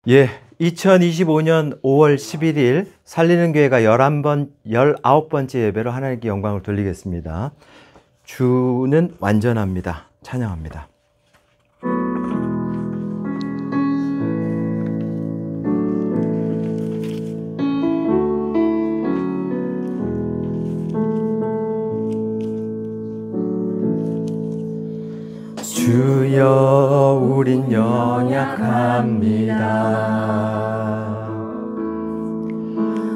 예, 2025년 5월 11일 살리는 교회가 19번째 예배로 하나님께 영광을 돌리겠습니다. 주는 완전합니다. 찬양합니다. 주여 우린 연약합니다.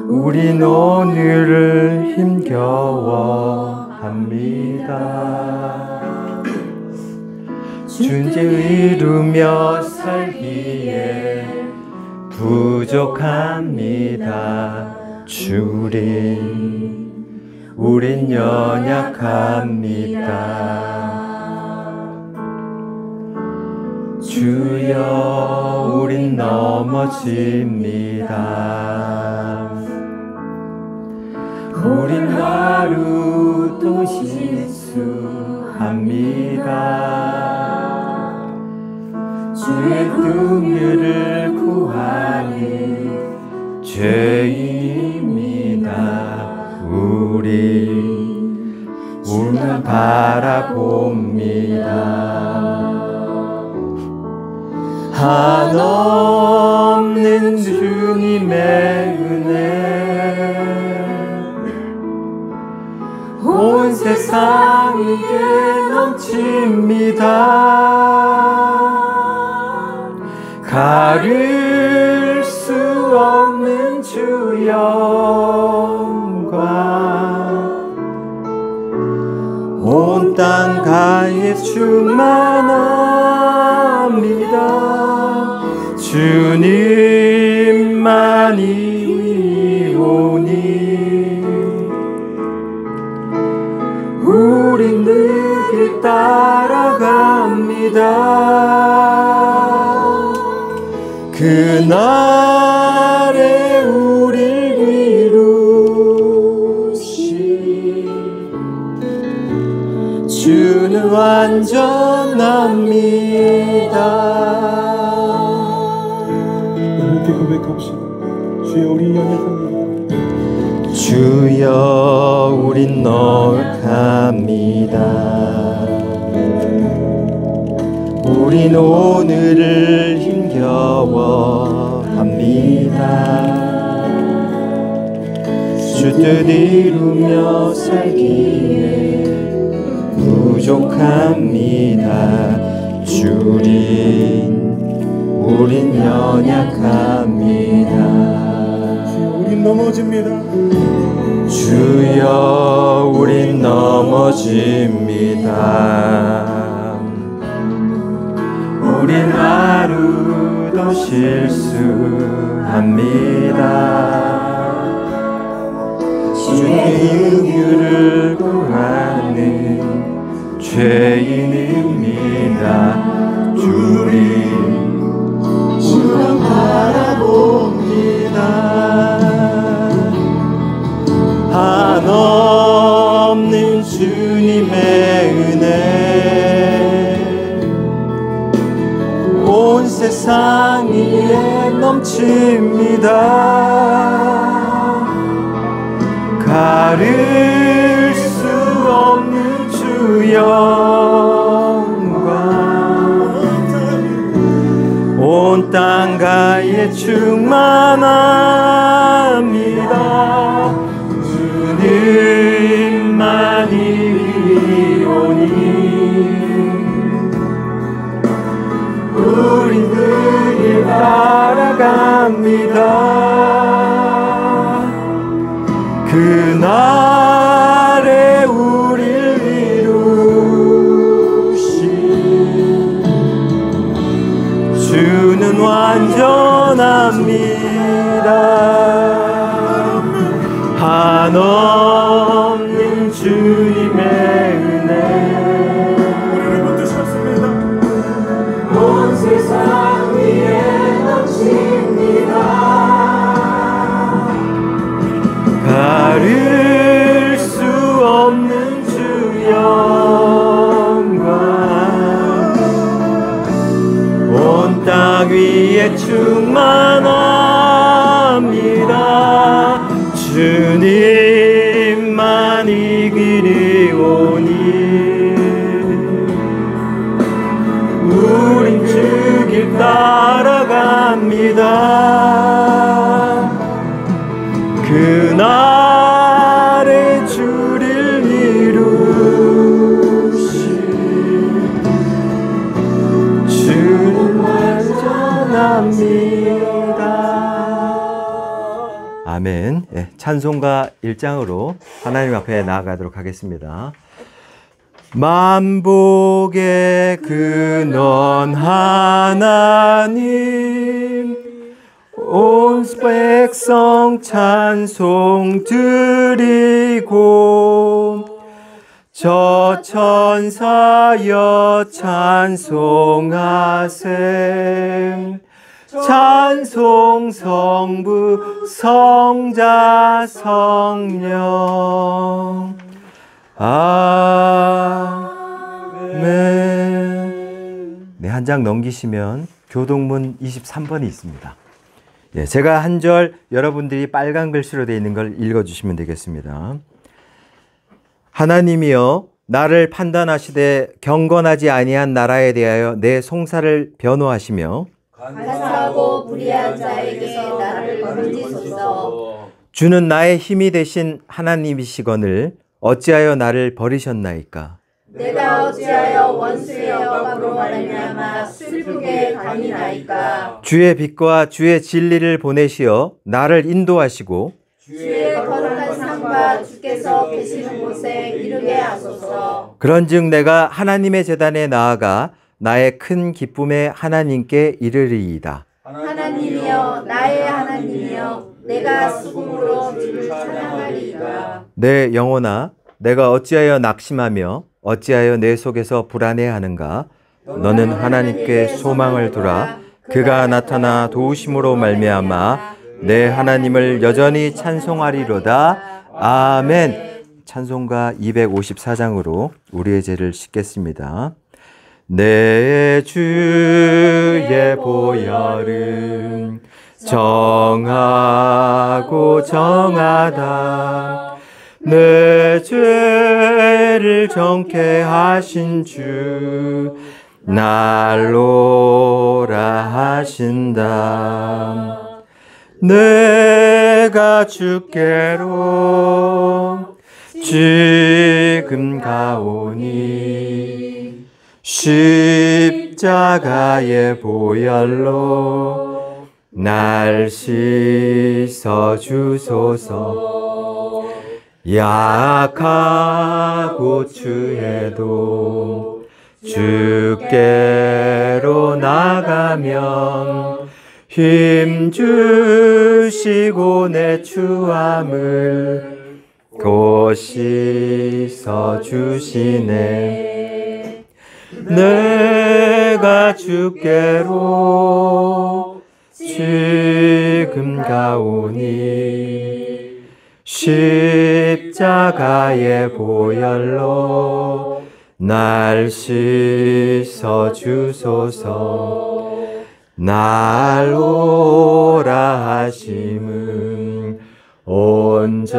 우린 오늘을 힘겨워합니다. 존재 이루며 살기에 부족합니다. 우린 연약합니다. 주여 우린 넘어집니다. 우린 하루도 실수합니다. 주의 긍휼을 구하는 죄인입니다. 우리만 바라봅니다. 한없는 주님의 은혜 온 세상 위에 넘칩니다. 가릴 수 없는 주 영광 온 땅 가에 충만합니다. 주님만이 오니 우린 늘 길 따라갑니다. 그날에 우릴 이루시 주는 완전합니다. 이렇게 고백합시다. 주여 우리 연약합니다. 주여 우린 노력합니다. 우린 오늘을 힘겨워합니다. 주 뜻 이루며 살기에 부족합니다. 우린 연약합니다. 주여 우린 넘어집니다. 주여 우린 넘어집니다. 우린 하루도 실수합니다. 주의 긍휼을 구하는 죄인입니다. 우리만 바라봅니다. 한없는 주님의 은혜 온 세상 위에 넘칩니다. 가릴 수 없는 주 영광 온 땅 가에 충만합니다. 주님만이 오니 우린 그 길 따라갑니다. 그날에 우릴 이루시 주는 완전합니다. 한없는 주님의 은혜 온 세상 위에 넘칩니다. 가릴 수 없는 주 영광 온 땅 위에 충만 찬송합니다. 그날의 주를 이루신 주는 완전합니다. 아멘. 예, 찬송가 1장으로 하나님 앞에 나아가도록 하겠습니다. 만복의 근원 하나님, 온 백성 찬송 드리고, 저 천사여 찬송하셈. 찬송 성부 성자 성령. 아멘. 네, 한 장 넘기시면 교동문 23번이 있습니다. 예, 제가 한 절 여러분들이 빨간 글씨로 되어 있는 걸 읽어주시면 되겠습니다. 하나님이여 나를 판단하시되 경건하지 아니한 나라에 대하여 내 송사를 변호하시며 간사하고 불의한 자에게 나를 건지소서. 주는 나의 힘이 되신 하나님이시거늘 어찌하여 나를 버리셨나이까? 내가 어찌하여 원수의 억압으로 말미암아 슬프게 다니나이까? 주의 빛과 주의 진리를 보내시어 나를 인도하시고 주의 거룩한 상과 주께서 계시는 곳에 이르게 하소서. 그런즉 내가 하나님의 제단에 나아가 나의 큰 기쁨에 하나님께 이르리이다. 하나님이여 나의 하나님이여 내가 수금으로 주를 찬양하리이다. 내 영혼아 내가 어찌하여 낙심하며 어찌하여 내 속에서 불안해하는가? 너는 하나님께 소망을 두라. 그가 나타나 도우심으로 말미암아 내 하나님을 여전히 찬송하리로다. 아멘. 찬송가 254장으로 우리의 죄를 씻겠습니다. 내 주의 보혈은 정하고 정하다. 내 죄를 정케 하신 주 날로라 하신다. 내가 주께로 지금 가오니 십자가의 보혈로 날 씻어 주소서. 약하고 추해도 주께로 나가면 힘 주시고 내 추함을 곧 씻어 주시네. 내가 주께로 지금 가오니 십자가의 보혈로 날 씻어 주소서. 날 오라 하심은 온전한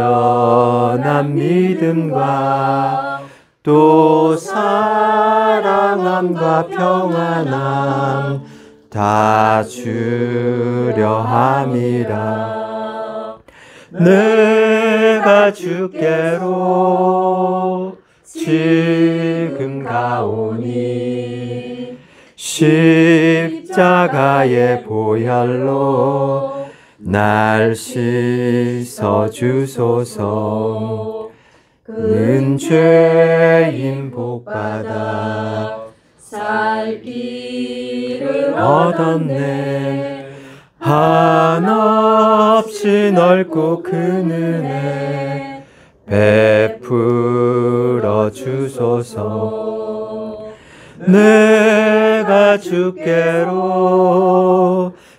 믿음과 또 사랑함과 평안함 다 주려 함이라. 내가 주께로 지금 가오니 십자가의 보혈로 날 씻어 주소서. 는 죄인 복받아 살 길을 얻었네. 한없이 넓고 큰 은혜 베풀어 주소서. 내가 주께로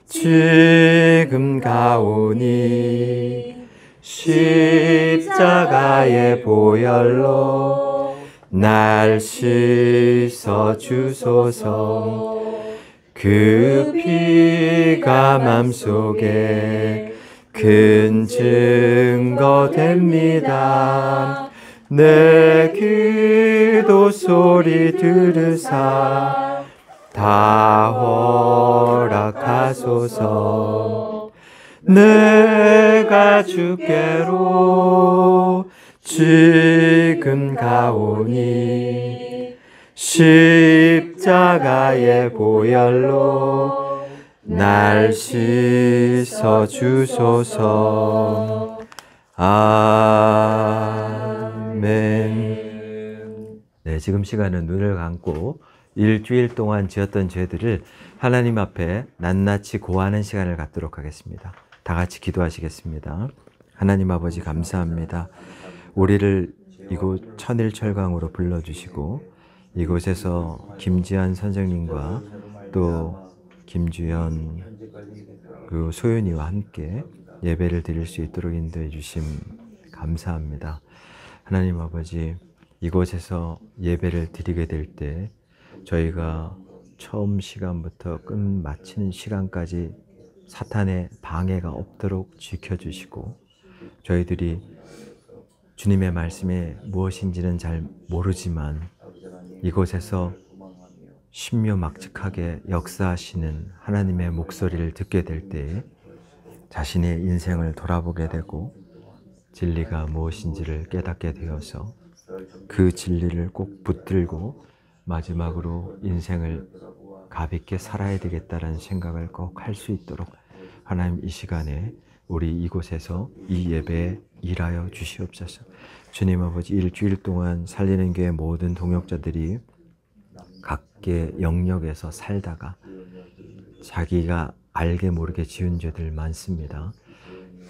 지금 가오니 십자가의 보혈로 날 씻어 주소서. 그 피가 맘속에 큰 증거 됩니다. 내 기도 소리 들으사 다 하소서. 내가 주께로 지금 가오니 십자가의 보혈로 날 씻어 주소서. 아멘. 네, 지금 시간은 눈을 감고 일주일 동안 지었던 죄들을 하나님 앞에 낱낱이 고하는 시간을 갖도록 하겠습니다. 다 같이 기도하시겠습니다. 하나님 아버지 감사합니다. 우리를 이곳 천일철강으로 불러주시고 이곳에서 김지한 선생님과 또 김주연 그 소윤이와 함께 예배를 드릴 수 있도록 인도해 주심 감사합니다. 하나님 아버지, 이곳에서 예배를 드리게 될 때 저희가 처음 시간부터 끝 마치는 시간까지 사탄의 방해가 없도록 지켜주시고, 저희들이 주님의 말씀이 무엇인지는 잘 모르지만 이곳에서 신묘막측하게 역사하시는 하나님의 목소리를 듣게 될 때 자신의 인생을 돌아보게 되고 진리가 무엇인지를 깨닫게 되어서 그 진리를 꼭 붙들고 마지막으로 인생을 가볍게 살아야 되겠다는 생각을 꼭 할 수 있도록 하나님 이 시간에 우리 이곳에서 이 예배에 일하여 주시옵소서. 주님 아버지, 일주일 동안 살리는 교회 모든 동역자들이 각계 영역에서 살다가 자기가 알게 모르게 지은 죄들 많습니다.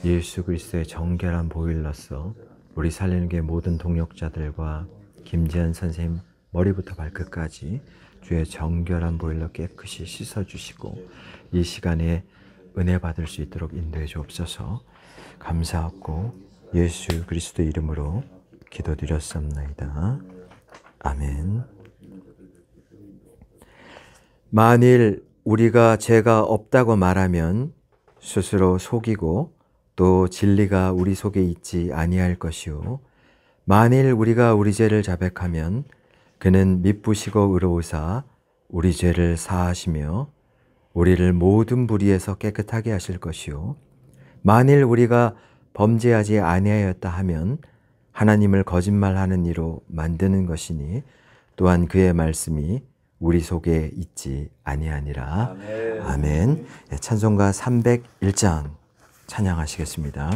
예수 그리스도의 정결한 보혈로서 우리 살리는 교회 모든 동역자들과 김지한 선생님 머리부터 발끝까지 주의 정결한 보혈로 깨끗이 씻어주시고 이 시간에 은혜 받을 수 있도록 인도해 주옵소서. 감사하고 예수 그리스도 이름으로 기도드렸습니다. 아멘. 만일 우리가 죄가 없다고 말하면 스스로 속이고 또 진리가 우리 속에 있지 아니할 것이요, 만일 우리가 우리 죄를 자백하면 그는 미쁘시고 의로우사 우리 죄를 사하시며 우리를 모든 불의에서 깨끗하게 하실 것이요, 만일 우리가 범죄하지 아니하였다 하면 하나님을 거짓말하는 이로 만드는 것이니 또한 그의 말씀이 우리 속에 있지 아니하니라. 아멘. 아멘. 찬송가 301장 찬양하시겠습니다.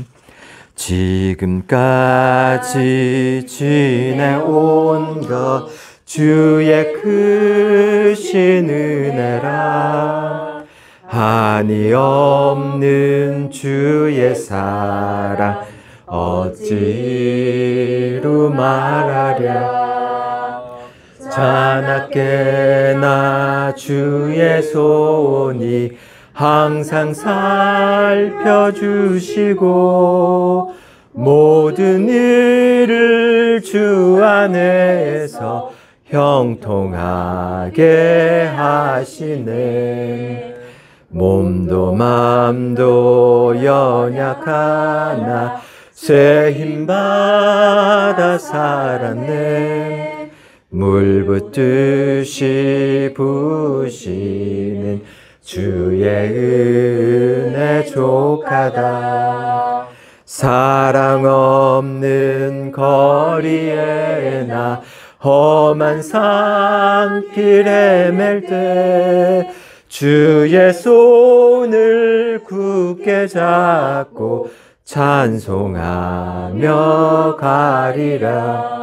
지금까지 지내온 것 주의 크신 은혜라, 한이 없는 주의 사랑 어찌로 말하랴. 자나깨나 주의 손이 항상 살펴주시고 모든 일을 주 안에서 형통하게 하시네. 몸도 맘도 연약하나 새 힘받아 살았네. 물 붓듯이 부시는 주의 은혜 족하다. 사랑 없는 거리에 나 험한 산길 헤맬 때 주의 손을 굳게 잡고 찬송하며 가리라.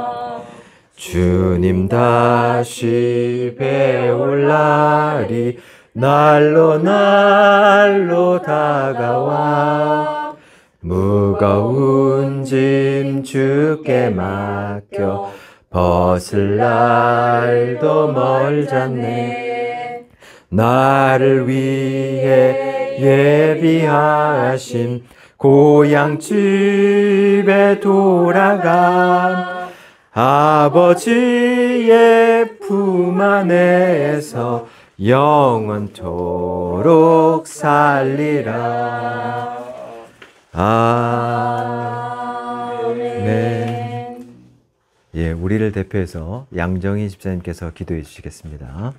주님 다시 배울 날이 날로 날로 다가와 무거운 짐 주께 맡겨 벗을 날도 멀잖네. 나를 위해 예비하신 고향집에 돌아가 아버지의 품 안에서 영원토록 살리라. 아멘. 예, 우리를 대표해서 양정희 집사님께서 기도해 주시겠습니다.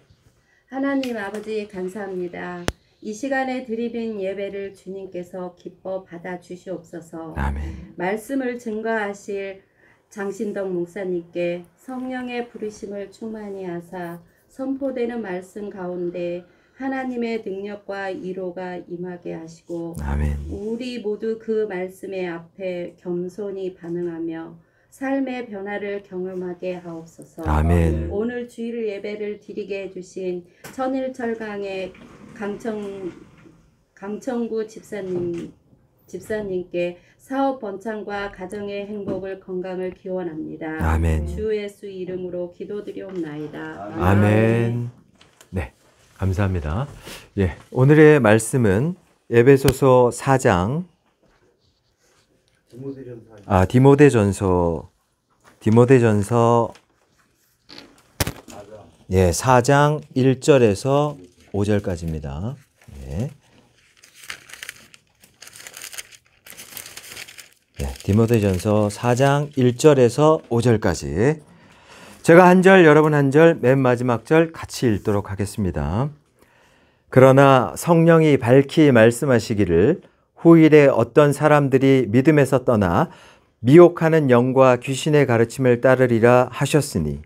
하나님 아버지 감사합니다. 이 시간에 드리는 예배를 주님께서 기뻐 받아 주시옵소서. 아멘. 말씀을 증거하실 장신덕 목사님께 성령의 부르심을 충만히 하사 선포되는 말씀 가운데 하나님의 능력과 위로가 임하게 하시고 아멘. 우리 모두 그 말씀의 앞에 겸손히 반응하며 삶의 변화를 경험하게 하옵소서. 아멘. 오늘 주일 예배를 드리게 해주신 천일철강의 강청구 집사님께 사업 번창과 가정의 행복을 건강을 기원합니다. 아멘. 주 예수 이름으로 기도드리옵나이다. 아멘. 네, 감사합니다. 예, 오늘의 말씀은 에베소서 4장 디모데전서 4장 1절에서 5절까지입니다. 예. 디모데전서 4장 1절에서 5절까지 제가 한 절, 여러분 한 절, 맨 마지막 절 같이 읽도록 하겠습니다. 그러나 성령이 밝히 말씀하시기를 후일에 어떤 사람들이 믿음에서 떠나 미혹하는 영과 귀신의 가르침을 따르리라 하셨으니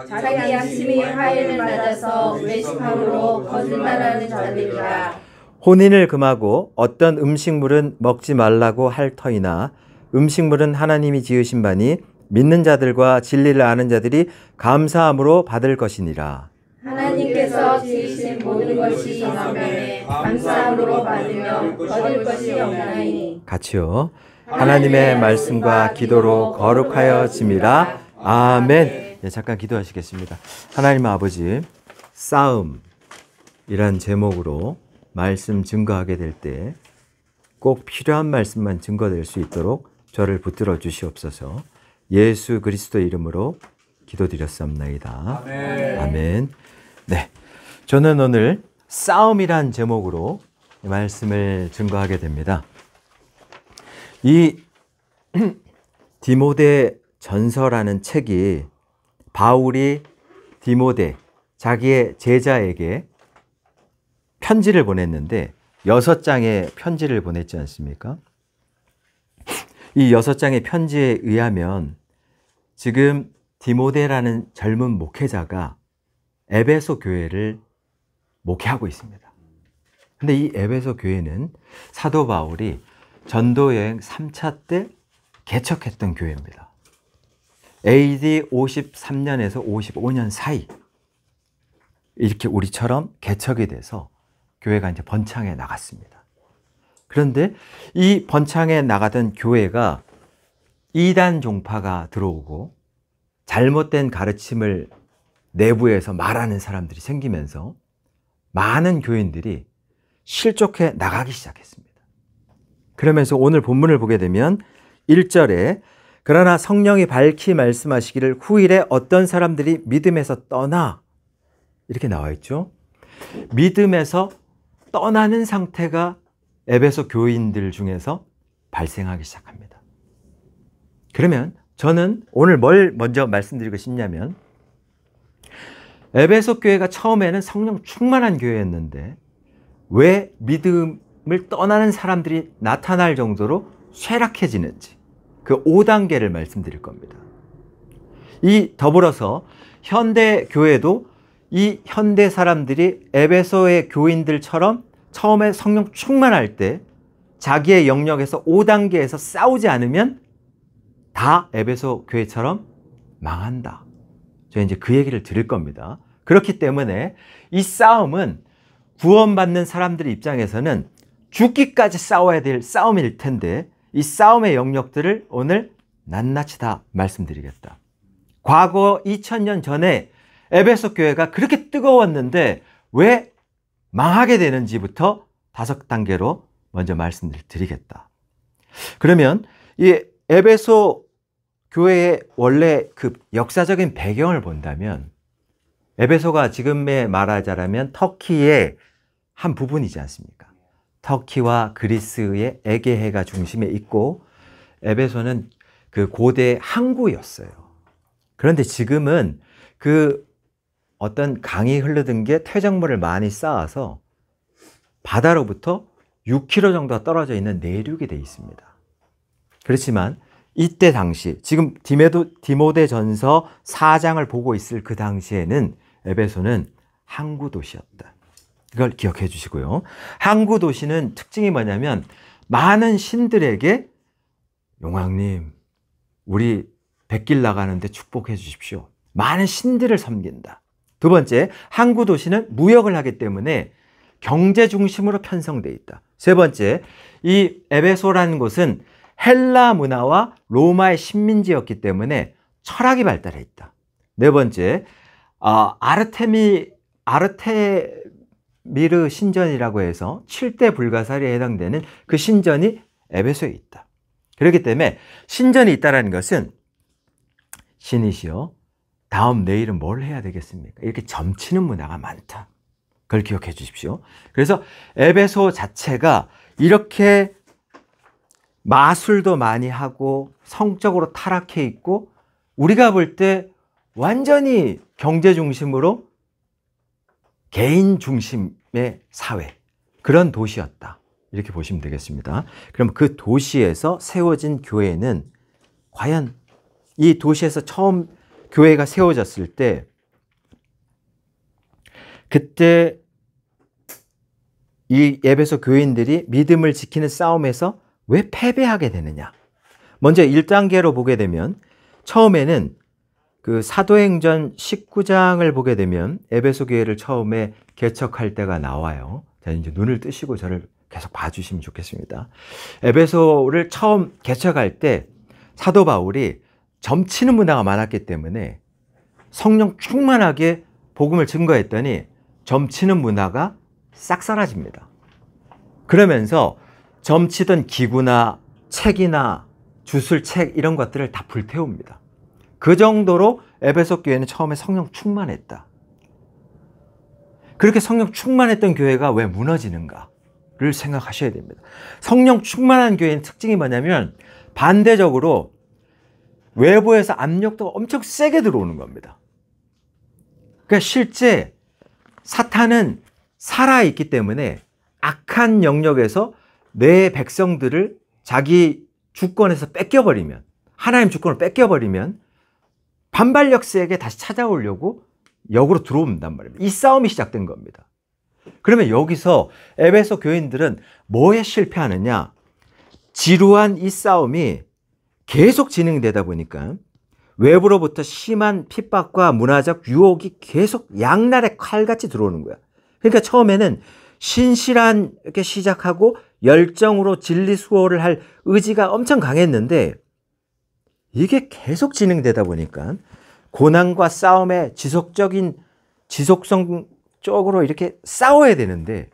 자기 양심이 하인을 맞아서 외식함으로 거짓말하는 자들이라. 혼인을 금하고 어떤 음식물은 먹지 말라고 할 터이나 음식물은 하나님이 지으신 바니 믿는 자들과 진리를 아는 자들이 감사함으로 받을 것이니라. 하나님께서 지으신 모든 것이 만면에 감사함으로 받으며 거둘 것이 없나니. 같이요. 하나님의 말씀과 기도로 거룩하여짐이라. 아멘. 네, 잠깐 기도하시겠습니다. 하나님 아버지, 싸움이란 제목으로 말씀 증거하게 될 때 꼭 필요한 말씀만 증거될 수 있도록 저를 붙들어 주시옵소서. 예수 그리스도 이름으로 기도드렸사옵나이다. 아멘. 아멘. 네, 저는 오늘 싸움이란 제목으로 말씀을 증거하게 됩니다. 이 디모데 전서라는 책이 바울이 디모데, 자기의 제자에게 편지를 보냈는데 6장의 편지를 보냈지 않습니까? 이 6장의 편지에 의하면 지금 디모데라는 젊은 목회자가 에베소 교회를 목회하고 있습니다. 근데 이 에베소 교회는 사도 바울이 전도여행 3차 때 개척했던 교회입니다. AD 53년에서 55년 사이 이렇게 우리처럼 개척이 돼서 교회가 이제 번창해 나갔습니다. 그런데 이 번창해 나가던 교회가 이단 종파가 들어오고 잘못된 가르침을 내부에서 말하는 사람들이 생기면서 많은 교인들이 실족해 나가기 시작했습니다. 그러면서 오늘 본문을 보게 되면 1절에 그러나 성령이 밝히 말씀하시기를 후일에 어떤 사람들이 믿음에서 떠나 이렇게 나와 있죠. 믿음에서 떠나는 상태가 에베소 교인들 중에서 발생하기 시작합니다. 그러면 저는 오늘 뭘 먼저 말씀드리고 싶냐면 에베소 교회가 처음에는 성령 충만한 교회였는데 왜 믿음을 떠나는 사람들이 나타날 정도로 쇠락해지는지 그 5단계를 말씀드릴 겁니다. 이 더불어서 현대 교회도 이 현대 사람들이 에베소의 교인들처럼 처음에 성령 충만할 때 자기의 영역에서 5단계에서 싸우지 않으면 다 에베소 교회처럼 망한다. 저희 이제 그 얘기를 드릴 겁니다. 그렇기 때문에 이 싸움은 구원받는 사람들의 입장에서는 죽기까지 싸워야 될 싸움일 텐데 이 싸움의 영역들을 오늘 낱낱이 다 말씀드리겠다. 과거 2000년 전에 에베소 교회가 그렇게 뜨거웠는데 왜 망하게 되는지부터 5단계로 먼저 말씀을 드리겠다. 그러면 이 에베소 교회의 원래 그 역사적인 배경을 본다면 에베소가 지금의 말하자면 터키의 한 부분이지 않습니까? 터키와 그리스의 에게해가 중심에 있고 에베소는 그 고대 항구였어요. 그런데 지금은 그 어떤 강이 흐르던 게 퇴적물을 많이 쌓아서 바다로부터 6km 정도 떨어져 있는 내륙이 되어 있습니다. 그렇지만 이때 당시 지금 디모데전서 4장을 보고 있을 그 당시에는 에베소는 항구 도시였다. 이걸 기억해 주시고요. 항구 도시는 특징이 뭐냐면 많은 신들에게 용왕님 우리 백길 나가는데 축복해 주십시오. 많은 신들을 섬긴다. 두 번째, 항구 도시는 무역을 하기 때문에 경제 중심으로 편성되어 있다. 세 번째, 이 에베소라는 곳은 헬라 문화와 로마의 식민지였기 때문에 철학이 발달해 있다. 네 번째, 아르테미르 신전이라고 해서 7대 불가사리에 해당되는 그 신전이 에베소에 있다. 그렇기 때문에 신전이 있다는 것은 신이시여 다음 내일은 뭘 해야 되겠습니까? 이렇게 점치는 문화가 많다. 그걸 기억해 주십시오. 그래서 에베소 자체가 이렇게 마술도 많이 하고 성적으로 타락해 있고 우리가 볼 때 완전히 경제 중심으로 개인 중심의 사회, 그런 도시였다. 이렇게 보시면 되겠습니다. 그럼 그 도시에서 세워진 교회는 과연 이 도시에서 처음 교회가 세워졌을 때 그때 이 에베소 교인들이 믿음을 지키는 싸움에서 왜 패배하게 되느냐? 먼저 1단계로 보게 되면 처음에는 그 사도행전 19장을 보게 되면 에베소 교회를 처음에 개척할 때가 나와요. 자, 이제 눈을 뜨시고 저를 계속 봐주시면 좋겠습니다. 에베소를 처음 개척할 때 사도 바울이 점치는 문화가 많았기 때문에 성령 충만하게 복음을 증거했더니 점치는 문화가 싹 사라집니다. 그러면서 점치던 기구나 책이나 주술책 이런 것들을 다 불태웁니다. 그 정도로 에베소 교회는 처음에 성령 충만했다. 그렇게 성령 충만했던 교회가 왜 무너지는가를 생각하셔야 됩니다. 성령 충만한 교회의 특징이 뭐냐면 반대적으로 외부에서 압력도 엄청 세게 들어오는 겁니다. 그러니까 실제 사탄은 살아있기 때문에 악한 영역에서 내 백성들을 자기 주권에서 뺏겨버리면, 하나님 주권을 뺏겨버리면 반발력 세게 다시 찾아오려고 역으로 들어온단 말입니다. 이 싸움이 시작된 겁니다. 그러면 여기서 에베소 교인들은 뭐에 실패하느냐? 지루한 이 싸움이 계속 진행되다 보니까 외부로부터 심한 핍박과 문화적 유혹이 계속 양날의 칼같이 들어오는 거야. 그러니까 처음에는 신실하게 시작하고 열정으로 진리 수호를 할 의지가 엄청 강했는데 이게 계속 진행되다 보니까 고난과 싸움의 지속성 쪽으로 이렇게 싸워야 되는데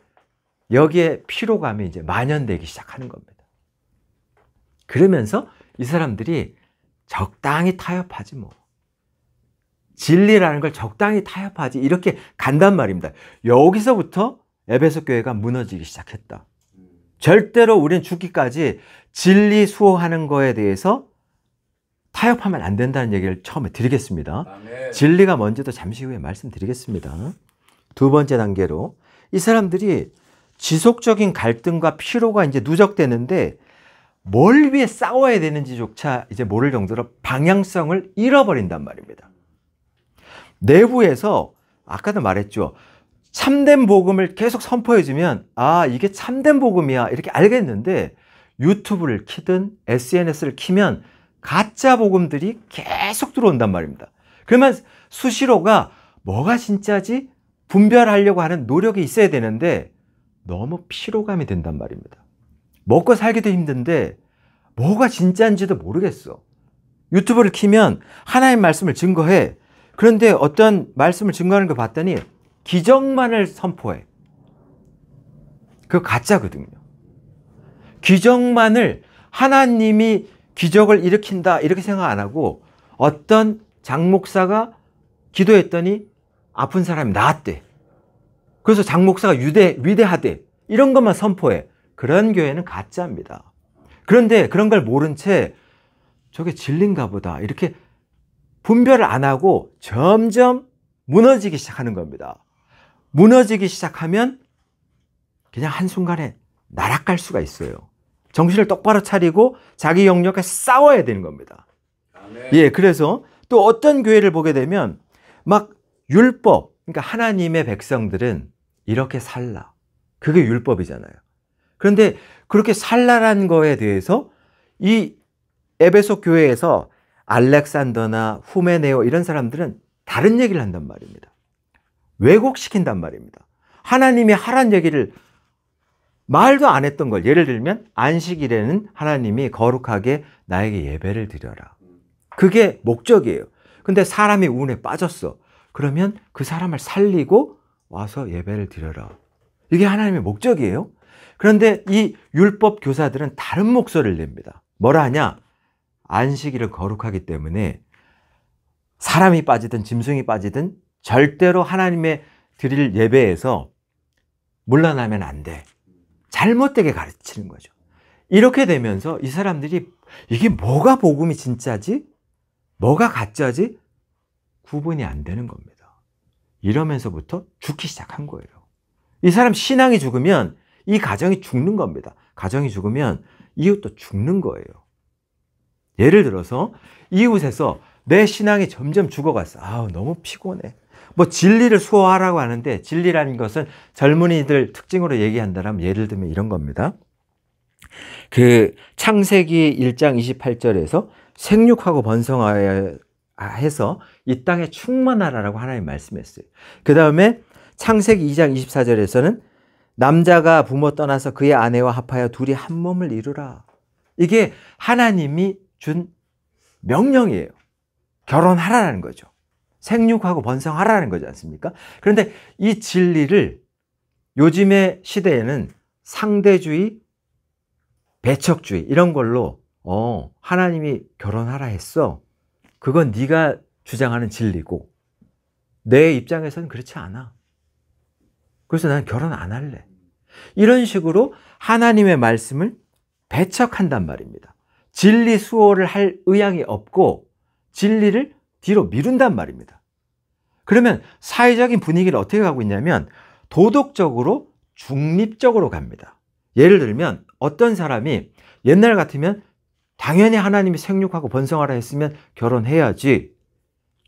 여기에 피로감이 이제 만연되기 시작하는 겁니다. 그러면서 이 사람들이 적당히 타협하지 뭐. 진리라는 걸 적당히 타협하지 이렇게 간단 말입니다. 여기서부터 에베소 교회가 무너지기 시작했다. 절대로 우리는 죽기까지 진리 수호하는 거에 대해서 타협하면 안 된다는 얘기를 처음에 드리겠습니다. 아멘. 진리가 뭔지도 잠시 후에 말씀드리겠습니다. 두 번째 단계로 이 사람들이 지속적인 갈등과 피로가 이제 누적되는데 뭘 위해 싸워야 되는지조차 이제 모를 정도로 방향성을 잃어버린단 말입니다. 내부에서 아까도 말했죠. 참된 복음을 계속 선포해주면 아 이게 참된 복음이야 이렇게 알겠는데 유튜브를 키든 SNS를 키면 가짜 복음들이 계속 들어온단 말입니다. 그러면 수시로가 뭐가 진짜지 분별하려고 하는 노력이 있어야 되는데 너무 피로감이 된단 말입니다. 먹고 살기도 힘든데 뭐가 진짜인지도 모르겠어. 유튜브를 키면 하나님 말씀을 증거해. 그런데 어떤 말씀을 증거하는 거 봤더니 기적만을 선포해. 그거 가짜거든요. 기적만을 하나님이 기적을 일으킨다 이렇게 생각 안 하고 어떤 장목사가 기도했더니 아픈 사람이 나았대. 그래서 장목사가 위대하대. 이런 것만 선포해. 그런 교회는 가짜입니다. 그런데 그런 걸 모른 채 저게 진리인가 보다 이렇게 분별을 안 하고 점점 무너지기 시작하는 겁니다. 무너지기 시작하면 그냥 한순간에 날아갈 수가 있어요. 정신을 똑바로 차리고 자기 영역에 싸워야 되는 겁니다. 예, 그래서 또 어떤 교회를 보게 되면 막 율법, 그러니까 하나님의 백성들은 이렇게 살라. 그게 율법이잖아요. 그런데 그렇게 살라라는 거에 대해서 이 에베소 교회에서 알렉산더나 후메네오 이런 사람들은 다른 얘기를 한단 말입니다. 왜곡시킨단 말입니다. 하나님이 하란 얘기를 말도 안 했던 걸, 예를 들면 안식일에는 하나님이 거룩하게 나에게 예배를 드려라. 그게 목적이에요. 근데 사람이 우운에 빠졌어. 그러면 그 사람을 살리고 와서 예배를 드려라. 이게 하나님의 목적이에요. 그런데 이 율법 교사들은 다른 목소리를 냅니다. 뭐라 하냐? 안식일을 거룩하기 때문에 사람이 빠지든 짐승이 빠지든 절대로 하나님의 드릴 예배에서 물러나면 안 돼. 잘못되게 가르치는 거죠. 이렇게 되면서 이 사람들이 이게 뭐가 복음이 진짜지? 뭐가 가짜지? 구분이 안 되는 겁니다. 이러면서부터 죽기 시작한 거예요. 이 사람 신앙이 죽으면 이 가정이 죽는 겁니다. 가정이 죽으면 이웃도 죽는 거예요. 예를 들어서 이웃에서 내 신앙이 점점 죽어갔어. 아우, 너무 피곤해. 뭐 진리를 수호하라고 하는데 진리라는 것은 젊은이들 특징으로 얘기한다면 예를 들면 이런 겁니다. 그 창세기 1장 28절에서 생육하고 번성하여 해서 이 땅에 충만하라라고 하나님 말씀했어요. 그 다음에 창세기 2장 24절에서는 남자가 부모 떠나서 그의 아내와 합하여 둘이 한 몸을 이루라. 이게 하나님이 준 명령이에요. 결혼하라는 거죠. 생육하고 번성하라는 거지 않습니까? 그런데 이 진리를 요즘의 시대에는 상대주의, 배척주의 이런 걸로 하나님이 결혼하라 했어. 그건 네가 주장하는 진리고 내 입장에서는 그렇지 않아. 그래서 난 결혼 안 할래. 이런 식으로 하나님의 말씀을 배척한단 말입니다. 진리 수호를 할 의향이 없고 진리를 뒤로 미룬단 말입니다. 그러면 사회적인 분위기를 어떻게 가고 있냐면 도덕적으로 중립적으로 갑니다. 예를 들면 어떤 사람이 옛날 같으면 당연히 하나님이 생육하고 번성하라 했으면 결혼해야지.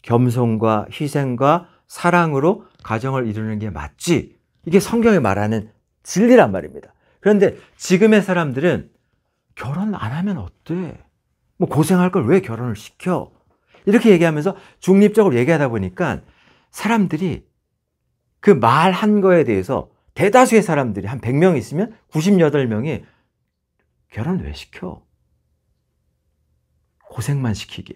겸손과 희생과 사랑으로 가정을 이루는 게 맞지. 이게 성경이 말하는 진리란 말입니다. 그런데 지금의 사람들은 결혼 안 하면 어때? 뭐 고생할 걸 왜 결혼을 시켜? 이렇게 얘기하면서 중립적으로 얘기하다 보니까 사람들이 그 말한 거에 대해서 대다수의 사람들이 한 100명 있으면 98명이 결혼 왜 시켜? 고생만 시키게.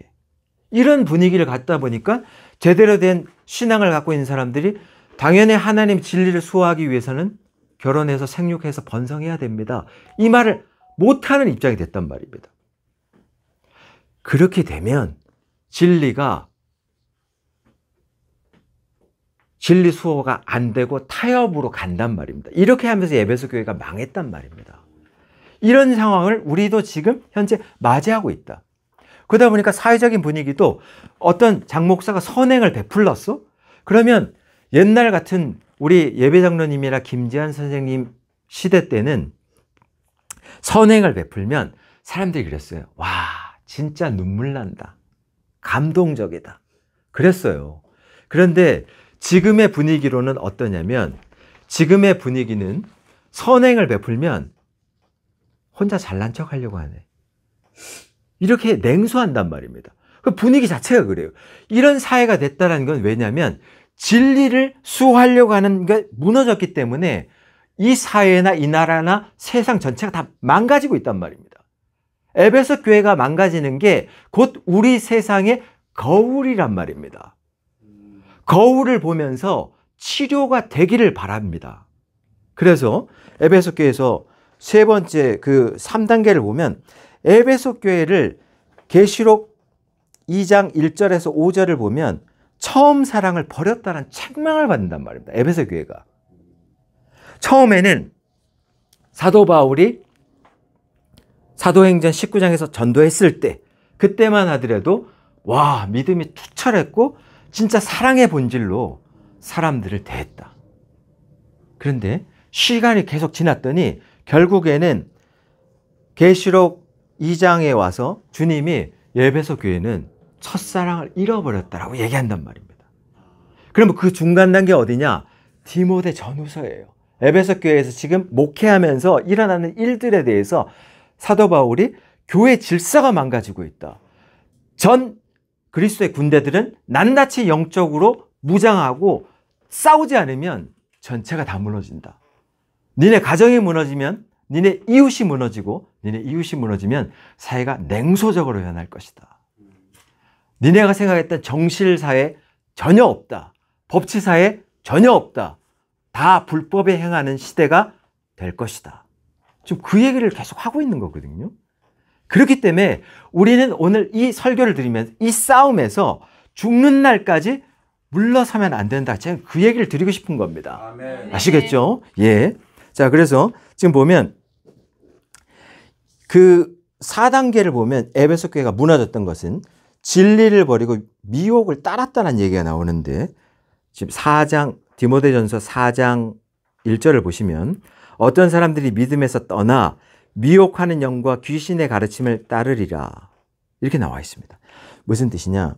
이런 분위기를 갖다 보니까 제대로 된 신앙을 갖고 있는 사람들이 당연히 하나님 진리를 수호하기 위해서는 결혼해서 생육해서 번성해야 됩니다. 이 말을 못하는 입장이 됐단 말입니다. 그렇게 되면 진리가 진리 수호가 안 되고 타협으로 간단 말입니다. 이렇게 하면서 에베소 교회가 망했단 말입니다. 이런 상황을 우리도 지금 현재 맞이하고 있다. 그러다 보니까 사회적인 분위기도 어떤 장목사가 선행을 베풀었어? 그러면 옛날 같은 우리 예배장로님이나 김지한 선생님 시대 때는 선행을 베풀면 사람들이 그랬어요. 와, 진짜 눈물 난다. 감동적이다. 그랬어요. 그런데 지금의 분위기로는 어떠냐면 지금의 분위기는 선행을 베풀면 혼자 잘난 척 하려고 하네. 이렇게 냉소한단 말입니다. 그 분위기 자체가 그래요. 이런 사회가 됐다는 건 왜냐하면 진리를 수호하려고 하는 게 무너졌기 때문에 이 사회나 이 나라나 세상 전체가 다 망가지고 있단 말입니다. 에베소 교회가 망가지는 게 곧 우리 세상의 거울이란 말입니다. 거울을 보면서 치료가 되기를 바랍니다. 그래서 에베소 교회에서 세 번째 그 3단계를 보면 에베소 교회를 계시록 2장 1절에서 5절을 보면 처음 사랑을 버렸다는 책망을 받는단 말입니다. 에베소 교회가. 처음에는 사도 바울이 사도행전 19장에서 전도했을 때 그때만 하더라도 와, 믿음이 투철했고 진짜 사랑의 본질로 사람들을 대했다. 그런데 시간이 계속 지났더니 결국에는 계시록 2장에 와서 주님이 에베소 교회는 첫사랑을 잃어버렸다라고 얘기한단 말입니다. 그러면 그 중간 단계 어디냐? 디모데 전후서예요. 에베소 교회에서 지금 목회하면서 일어나는 일들에 대해서 사도 바울이 교회 질서가 망가지고 있다. 전 그리스도의 군대들은 낱낱이 영적으로 무장하고 싸우지 않으면 전체가 다 무너진다. 니네 가정이 무너지면 니네 이웃이 무너지고 니네 이웃이 무너지면 사회가 냉소적으로 변할 것이다. 니네가 생각했던 정실사회 전혀 없다. 법치사회 전혀 없다. 다 불법에 행하는 시대가 될 것이다. 지금 그 얘기를 계속 하고 있는 거거든요. 그렇기 때문에 우리는 오늘 이 설교를 드리면서 이 싸움에서 죽는 날까지 물러서면 안 된다. 제가 그 얘기를 드리고 싶은 겁니다. 아멘. 아시겠죠? 예. 자, 그래서 지금 보면 그 4단계를 보면 에베소 교회가 무너졌던 것은 진리를 버리고 미혹을 따랐다는 얘기가 나오는데 지금 4장 디모데전서 4장 1절을 보시면 어떤 사람들이 믿음에서 떠나 미혹하는 영과 귀신의 가르침을 따르리라 이렇게 나와 있습니다. 무슨 뜻이냐?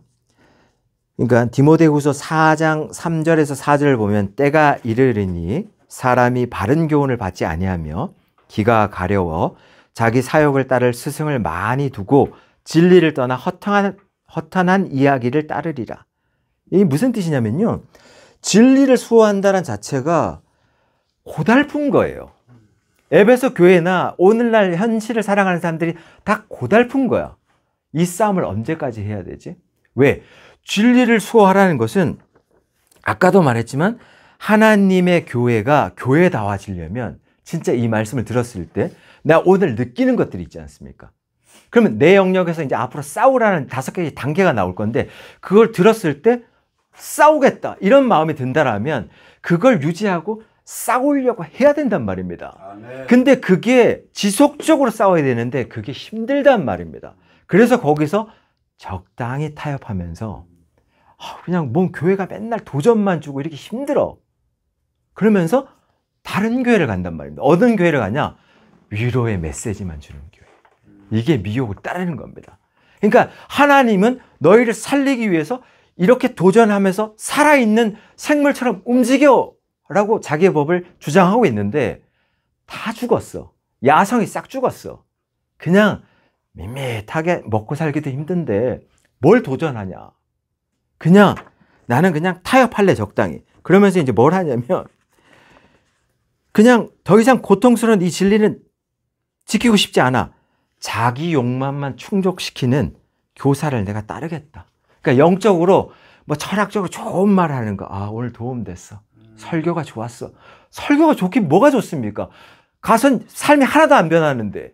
그러니까 디모데후서 4장 3절에서 4절을 보면 때가 이르리니 사람이 바른 교훈을 받지 아니하며 귀가 가려워 자기 사욕을 따를 스승을 많이 두고 진리를 떠나 허탄한 이야기를 따르리라. 이게 무슨 뜻이냐면요. 진리를 수호한다는 자체가 고달픈 거예요. 에베소 교회나 오늘날 현실을 살아가는 사람들이 다 고달픈 거야. 이 싸움을 언제까지 해야 되지? 왜? 진리를 수호하라는 것은 아까도 말했지만 하나님의 교회가 교회다워지려면 진짜 이 말씀을 들었을 때 나 오늘 느끼는 것들이 있지 않습니까? 그러면 내 영역에서 이제 앞으로 싸우라는 5개의 단계가 나올 건데 그걸 들었을 때 싸우겠다 이런 마음이 든다라면 그걸 유지하고 싸우려고 해야 된단 말입니다. 아멘. 근데 그게 지속적으로 싸워야 되는데 그게 힘들단 말입니다. 그래서 거기서 적당히 타협하면서 그냥 뭔 교회가 맨날 도전만 주고 이렇게 힘들어. 그러면서 다른 교회를 간단 말입니다. 어떤 교회를 가냐? 위로의 메시지만 주는 교회. 이게 미혹을 따르는 겁니다. 그러니까 하나님은 너희를 살리기 위해서 이렇게 도전하면서 살아있는 생물처럼 움직여 라고 자기의 법을 주장하고 있는데 다 죽었어. 야성이 싹 죽었어. 그냥 밋밋하게 먹고 살기도 힘든데 뭘 도전하냐. 그냥 나는 그냥 타협할래 적당히. 그러면서 이제 뭘 하냐면 그냥 더 이상 고통스러운 이 진리는 지키고 싶지 않아. 자기 욕망만 충족시키는 교사를 내가 따르겠다. 그러니까 영적으로 뭐 철학적으로 좋은 말 하는 거. 아, 오늘 도움됐어. 설교가 좋았어. 설교가 좋긴 뭐가 좋습니까? 가선 삶이 하나도 안 변하는데.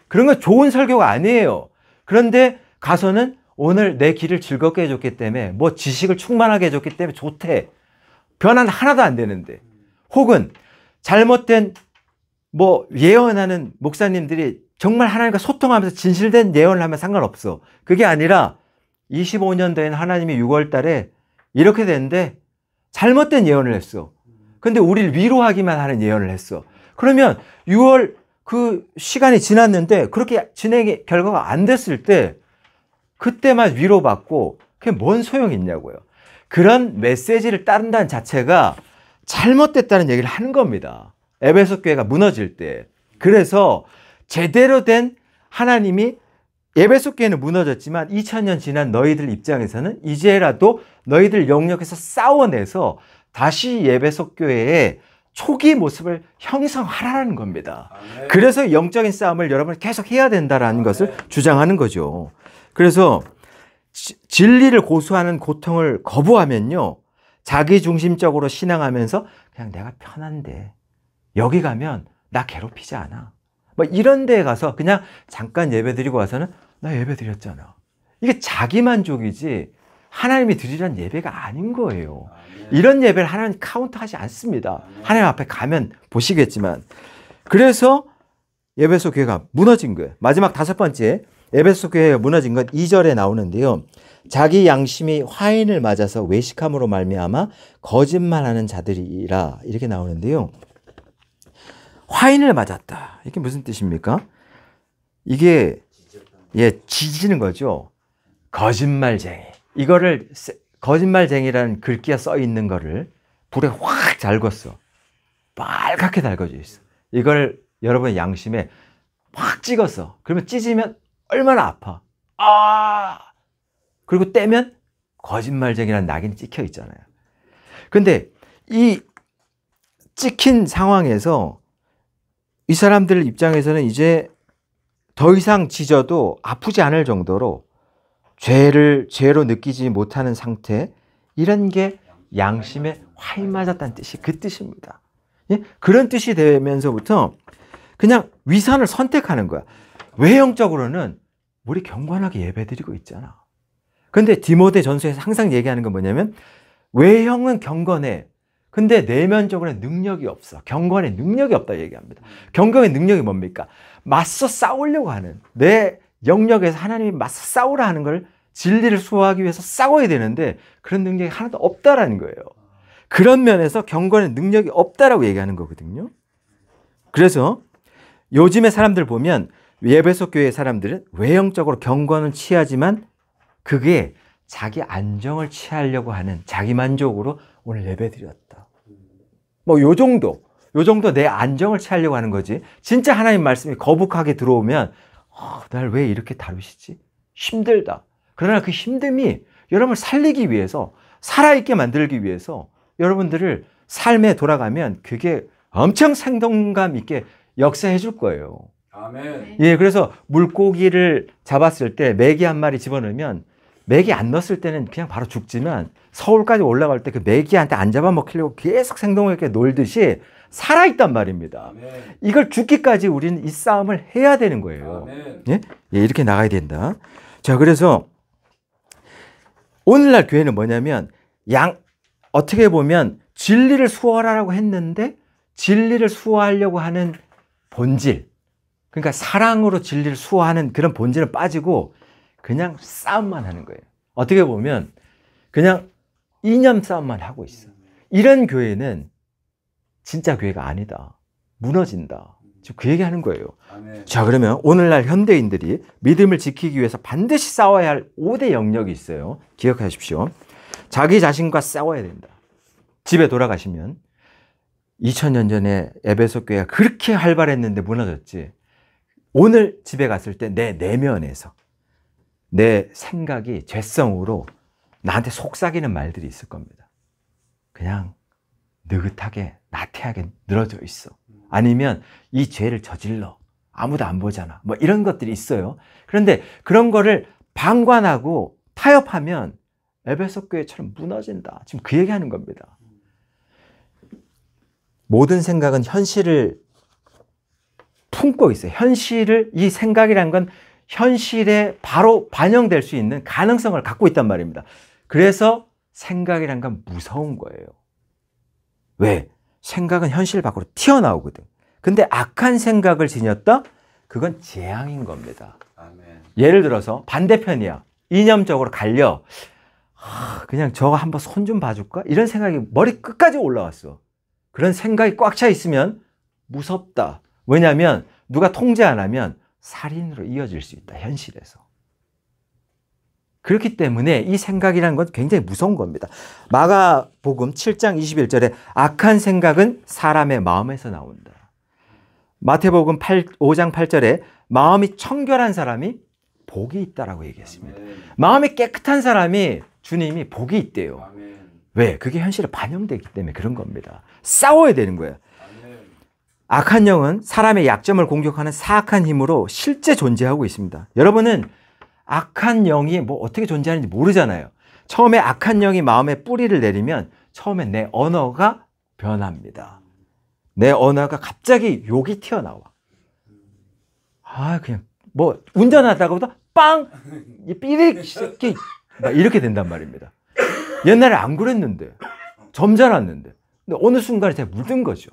그런 건 좋은 설교가 아니에요. 그런데 가서는 오늘 내 길을 즐겁게 해줬기 때문에 뭐 지식을 충만하게 해줬기 때문에 좋대. 변화는 하나도 안 되는데. 혹은 잘못된 뭐 예언하는 목사님들이 정말 하나님과 소통하면서 진실된 예언을 하면 상관없어. 그게 아니라 25년 된 하나님이 6월 달에 이렇게 됐는데 잘못된 예언을 했어. 근데 우리를 위로하기만 하는 예언을 했어. 그러면 6월 그 시간이 지났는데 그렇게 진행의 결과가 안 됐을 때 그때만 위로받고 그게 뭔 소용이 있냐고요. 그런 메시지를 따른다는 자체가 잘못됐다는 얘기를 하는 겁니다. 에베소 교회가 무너질 때. 그래서 제대로 된 하나님이 에베소 교회는 무너졌지만 2000년 지난 너희들 입장에서는 이제라도 너희들 영역에서 싸워내서 다시 에베소 교회의 초기 모습을 형성하라는 겁니다. 아멘. 그래서 영적인 싸움을 여러분 계속 해야 된다라는 것을 주장하는 거죠. 그래서 진리를 고수하는 고통을 거부하면요. 자기중심적으로 신앙하면서 그냥 내가 편한데 여기 가면 나 괴롭히지 않아. 뭐 이런 데에 가서 그냥 잠깐 예배 드리고 와서는 나 예배 드렸잖아. 이게 자기만족이지 하나님이 드리란 예배가 아닌 거예요. 이런 예배를 하나님 카운트하지 않습니다. 하나님 앞에 가면 보시겠지만. 그래서 에베소 교회가 무너진 거예요. 마지막 5번째 에베소 교회가 무너진 건 2절에 나오는데요. 자기 양심이 화인을 맞아서 외식함으로 말미암아 거짓말하는 자들이라 이렇게 나오는데요. 화인을 맞았다. 이게 무슨 뜻입니까? 이게 지지는 거죠. 거짓말쟁이. 이거를 거짓말쟁이라는 글귀가 써 있는 거를 불에 확 달궜어. 빨갛게 달궈져 있어. 이걸 여러분의 양심에 확 찍었어. 그러면 찢으면 얼마나 아파. 그리고 떼면 거짓말쟁이라는 낙인이 찍혀 있잖아요. 근데 이 찍힌 상황에서 이 사람들 입장에서는 이제 더 이상 찢어도 아프지 않을 정도로 죄로 느끼지 못하는 상태, 이런 게 양심에 화인 맞았다는 뜻이 그 뜻입니다. 예? 그런 뜻이 되면서부터 그냥 위선을 선택하는 거야. 외형적으로는 우리 경건하게 예배드리고 있잖아. 근데 디모데 전서에서 항상 얘기하는 건 뭐냐면 외형은 경건해. 근데 내면적으로는 능력이 없어. 경건에 능력이 없다 얘기합니다. 경건의 능력이 뭡니까? 맞서 싸우려고 하는, 내 영역에서 하나님이 맞서 싸우라 하는 걸 진리를 수호하기 위해서 싸워야 되는데 그런 능력이 하나도 없다라는 거예요. 그런 면에서 경건의 능력이 없다라고 얘기하는 거거든요. 그래서 요즘의 사람들 보면 에베소 교회 사람들은 외형적으로 경건은 취하지만 그게 자기 안정을 취하려고 하는, 자기 만족으로 오늘 예배 드렸다. 뭐 요 정도 내 안정을 취하려고 하는 거지. 진짜 하나님 말씀이 거북하게 들어오면 날 왜 이렇게 다루시지? 힘들다. 그러나 그 힘듦이 여러분을 살리기 위해서, 살아있게 만들기 위해서 여러분들을 삶에 돌아가면 그게 엄청 생동감 있게 역사해 줄 거예요. 아멘. 예, 그래서 물고기를 잡았을 때 메기 한 마리 집어넣으면 메기 안 넣었을 때는 그냥 바로 죽지만 서울까지 올라갈 때 그 메기한테 안 잡아먹히려고 계속 생동하게 놀듯이 살아있단 말입니다. 아멘. 이걸 죽기까지 우리는 이 싸움을 해야 되는 거예요. 아멘. 예? 예, 이렇게 나가야 된다. 자, 그래서 오늘날 교회는 뭐냐면 어떻게 보면 진리를 수호하라고 했는데 진리를 수호하려고 하는 본질, 그러니까 사랑으로 진리를 수호하는 그런 본질은 빠지고 그냥 싸움만 하는 거예요. 어떻게 보면 그냥 이념 싸움만 하고 있어. 이런 교회는 진짜 교회가 아니다. 무너진다. 지금 그 얘기하는 거예요. 아멘. 자, 그러면 오늘날 현대인들이 믿음을 지키기 위해서 반드시 싸워야 할 5대 영역이 있어요. 기억하십시오. 자기 자신과 싸워야 된다. 집에 돌아가시면 2000년 전에 에베소 교회가 그렇게 활발했는데 무너졌지. 오늘 집에 갔을 때 내 내면에서 내 생각이 죄성으로 나한테 속삭이는 말들이 있을 겁니다. 그냥 느긋하게 나태하게 늘어져 있어. 아니면 이 죄를 저질러. 아무도 안 보잖아. 뭐 이런 것들이 있어요. 그런데 그런 거를 방관하고 타협하면 에베소 교회처럼 무너진다. 지금 그 얘기하는 겁니다. 모든 생각은 현실을 품고 있어요. 이 생각이란 건 현실에 바로 반영될 수 있는 가능성을 갖고 있단 말입니다. 그래서 생각이란 건 무서운 거예요. 왜? 생각은 현실 밖으로 튀어나오거든. 근데 악한 생각을 지녔다? 그건 재앙인 겁니다. 아멘. 예를 들어서 반대편이야. 이념적으로 갈려. 그냥 저거 한번 손 좀 봐줄까? 이런 생각이 머리 끝까지 올라왔어. 그런 생각이 꽉 차 있으면 무섭다. 왜냐하면 누가 통제 안 하면 살인으로 이어질 수 있다. 현실에서. 그렇기 때문에 이 생각이라는 건 굉장히 무서운 겁니다. 마가복음 7장 21절에 악한 생각은 사람의 마음에서 나온다. 마태복음 5장 8절에 마음이 청결한 사람이 복이 있다라고 얘기했습니다. 아멘. 마음이 깨끗한 사람이 주님이 복이 있대요. 아멘. 왜? 그게 현실에 반영되기 때문에 그런 겁니다. 싸워야 되는 거예요. 아멘. 악한 영은 사람의 약점을 공격하는 사악한 힘으로 실제 존재하고 있습니다. 여러분은 악한 영이 뭐 어떻게 존재하는지 모르잖아요. 처음에 악한 영이 마음에 뿌리를 내리면 처음에 내 언어가 변합니다. 내 언어가 갑자기 욕이 튀어나와. 그냥 뭐 운전하다가도 빵! 삐릭! 새끼! 막 이렇게 된단 말입니다. 옛날에 안 그랬는데, 점잖았는데, 근데 어느 순간에 제가 묻은 거죠.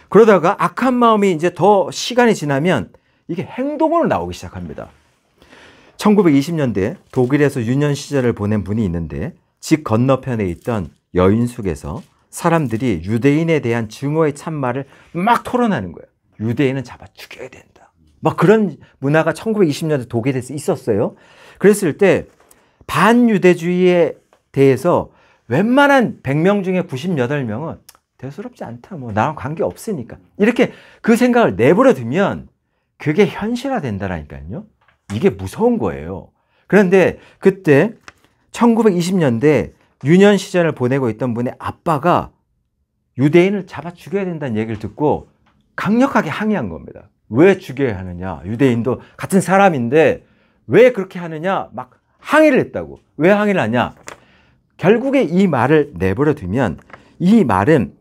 그러다가 악한 마음이 이제 더 시간이 지나면 이게 행동으로 나오기 시작합니다. 1920년대 독일에서 유년 시절을 보낸 분이 있는데 집 건너편에 있던 여인숙에서 사람들이 유대인에 대한 증오의 참말을 막 토론하는 거예요. 유대인은 잡아 죽여야 된다. 막 그런 문화가 1920년대 독일에서 있었어요. 그랬을 때 반유대주의에 대해서 웬만한 100명 중에 98명은 대수롭지 않다. 뭐 나랑 관계 없으니까. 이렇게 그 생각을 내버려 두면 그게 현실화 된다라니까요. 이게 무서운 거예요. 그런데 그때 1920년대 유년 시절을 보내고 있던 분의 아빠가 유대인을 잡아 죽여야 된다는 얘기를 듣고 강력하게 항의한 겁니다. 왜 죽여야 하느냐? 유대인도 같은 사람인데 왜 그렇게 하느냐? 막 항의를 했다고. 왜 항의를 하냐? 결국에 이 말을 내버려 두면 이 말은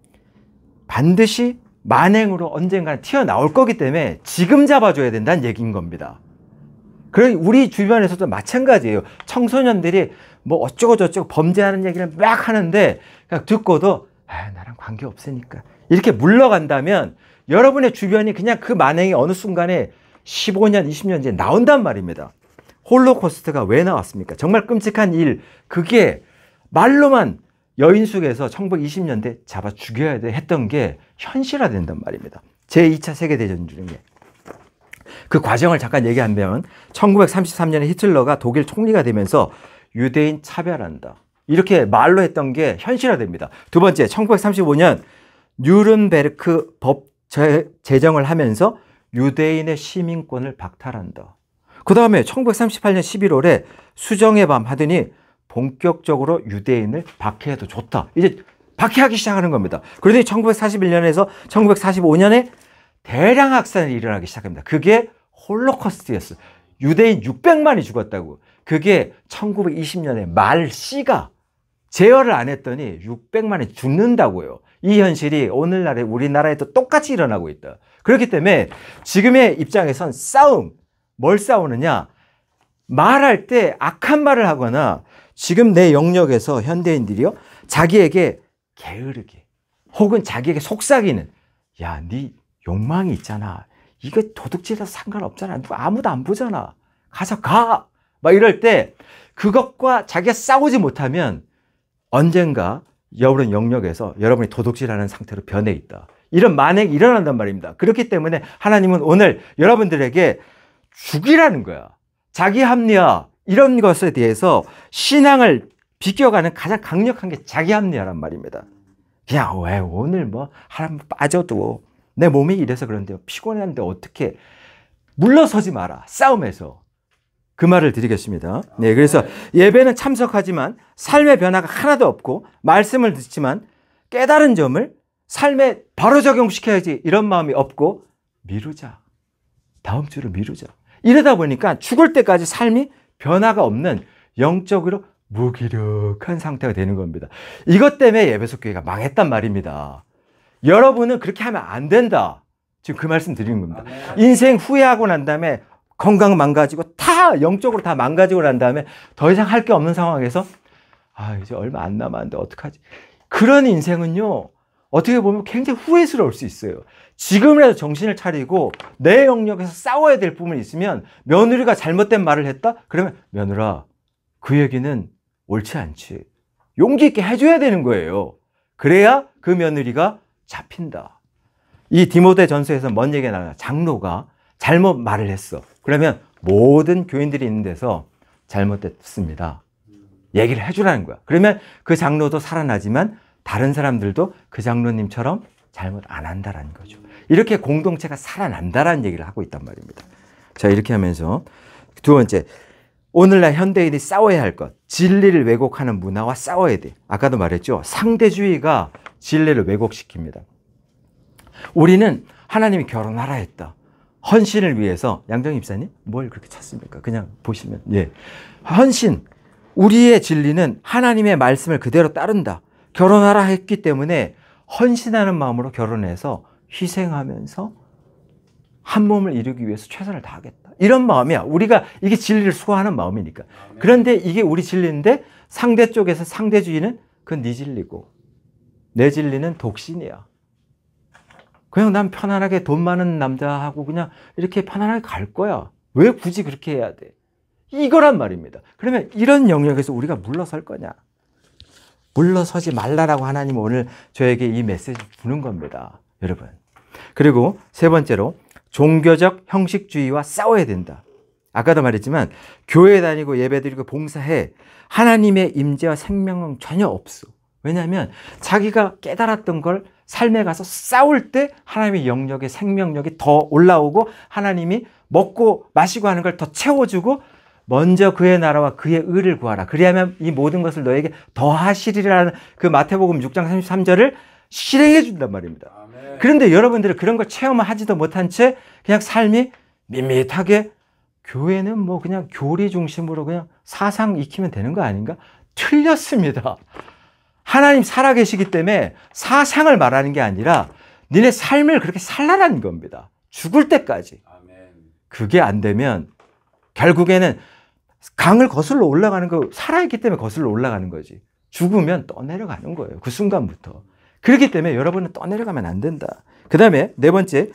반드시 만행으로 언젠가 튀어나올 거기 때문에 지금 잡아줘야 된다는 얘기인 겁니다. 그리고 우리 주변에서도 마찬가지예요. 청소년들이 뭐 어쩌고저쩌고 범죄하는 얘기를 막 하는데 그냥 듣고도 나랑 관계없으니까 이렇게 물러간다면 여러분의 주변이 그냥 그 만행이 어느 순간에 15년, 20년 뒤에 나온단 말입니다. 홀로코스트가 왜 나왔습니까? 정말 끔찍한 일, 그게 말로만 여인숙에서 1920년대 잡아 죽여야 돼 했던 게 현실화된단 말입니다. 제2차 세계대전 중에. 그 과정을 잠깐 얘기하면 1933년에 히틀러가 독일 총리가 되면서 유대인 차별한다. 이렇게 말로 했던 게 현실화됩니다. 두 번째, 1935년 뉴른베르크 법 제정을 하면서 유대인의 시민권을 박탈한다. 그 다음에 1938년 11월에 수정의 밤 하더니 본격적으로 유대인을 박해해도 좋다. 이제 박해하기 시작하는 겁니다. 그러더니 1941년에서 1945년에 대량 학살이 일어나기 시작합니다. 그게 홀로코스트였어요. 유대인 600만이 죽었다고. 그게 1920년에 말 씨가 제어를 안 했더니 600만이 죽는다고요. 이 현실이 오늘날에 우리나라에도 똑같이 일어나고 있다. 그렇기 때문에 지금의 입장에선 싸움, 뭘 싸우느냐? 말할 때 악한 말을 하거나 지금 내 영역에서 현대인들이요, 자기에게 게으르게 혹은 자기에게 속삭이는, 야, 네 욕망이 있잖아. 이거 도둑질해서 상관없잖아. 누가 아무도 안 보잖아. 가서 가! 막 이럴 때 그것과 자기가 싸우지 못하면 언젠가 여러분 영역에서 여러분이 도둑질하는 상태로 변해 있다. 이런 만행이 일어난단 말입니다. 그렇기 때문에 하나님은 오늘 여러분들에게 죽이라는 거야. 자기 합리화 이런 것에 대해서 신앙을 비껴가는 가장 강력한 게 자기 합리화란 말입니다. 그냥 왜 오늘 뭐 하나님 빠져도 내 몸이 이래서 그런데요. 피곤한데 어떻게 물러서지 마라. 싸움에서. 그 말을 드리겠습니다. 네, 그래서 예배는 참석하지만 삶의 변화가 하나도 없고 말씀을 듣지만 깨달은 점을 삶에 바로 적용시켜야지 이런 마음이 없고 미루자. 다음 주를 미루자. 이러다 보니까 죽을 때까지 삶이 변화가 없는 영적으로 무기력한 상태가 되는 겁니다. 이것 때문에 예배소 교회가 망했단 말입니다. 여러분은 그렇게 하면 안 된다. 지금 그 말씀 드리는 겁니다. 인생 후회하고 난 다음에 건강 망가지고 다 영적으로 다 망가지고 난 다음에 더 이상 할 게 없는 상황에서 이제 얼마 안 남았는데 어떡하지? 그런 인생은요, 어떻게 보면 굉장히 후회스러울 수 있어요. 지금이라도 정신을 차리고 내 영역에서 싸워야 될 부분이 있으면 며느리가 잘못된 말을 했다? 그러면 며느라, 그 얘기는 옳지 않지. 용기 있게 해줘야 되는 거예요. 그래야 그 며느리가 잡힌다. 이 디모데 전서에서 뭔 얘기가 나와요? 장로가 잘못 말을 했어. 그러면 모든 교인들이 있는 데서 잘못됐습니다. 얘기를 해주라는 거야. 그러면 그 장로도 살아나지만 다른 사람들도 그 장로님처럼 잘못 안 한다라는 거죠. 이렇게 공동체가 살아난다라는 얘기를 하고 있단 말입니다. 자, 이렇게 하면서 두 번째, 오늘날 현대인이 싸워야 할 것, 진리를 왜곡하는 문화와 싸워야 돼. 아까도 말했죠. 상대주의가 진리를 왜곡시킵니다. 우리는 하나님이 결혼하라 했다. 헌신을 위해서, 양정희 집사님 뭘 그렇게 찾습니까? 그냥 보시면, 예, 헌신, 우리의 진리는 하나님의 말씀을 그대로 따른다. 결혼하라 했기 때문에 헌신하는 마음으로 결혼해서 희생하면서 한 몸을 이루기 위해서 최선을 다하겠다. 이런 마음이야. 우리가 이게 진리를 수호하는 마음이니까. 그런데 이게 우리 진리인데 상대 쪽에서 상대주의는 그건 네 진리고 내 진리는 독신이야. 그냥 난 편안하게 돈 많은 남자하고 그냥 이렇게 편안하게 갈 거야. 왜 굳이 그렇게 해야 돼? 이거란 말입니다. 그러면 이런 영역에서 우리가 물러설 거냐? 물러서지 말라라고 하나님 오늘 저에게 이 메시지 주는 겁니다. 여러분. 그리고 세 번째로 종교적 형식주의와 싸워야 된다. 아까도 말했지만 교회 다니고 예배드리고 봉사해. 하나님의 임재와 생명은 전혀 없어. 왜냐하면 자기가 깨달았던 걸 삶에 가서 싸울 때 하나님의 영역의 생명력이 더 올라오고 하나님이 먹고 마시고 하는 걸 더 채워주고 먼저 그의 나라와 그의 의를 구하라. 그리하면 이 모든 것을 너에게 더하시리라는 그 마태복음 6장 33절을 실행해 준단 말입니다. 아멘. 그런데 여러분들은 그런 걸 체험하지도 못한 채 그냥 삶이 밋밋하게 교회는 뭐 그냥 교리 중심으로 그냥 사상 익히면 되는 거 아닌가? 틀렸습니다. 하나님 살아계시기 때문에 사상을 말하는 게 아니라 니네 삶을 그렇게 살라는 겁니다. 죽을 때까지. 아멘. 그게 안 되면 결국에는 강을 거슬러 올라가는 거, 살아있기 때문에 거슬러 올라가는 거지. 죽으면 떠내려가는 거예요. 그 순간부터. 그렇기 때문에 여러분은 떠내려가면 안 된다. 그 다음에 네 번째,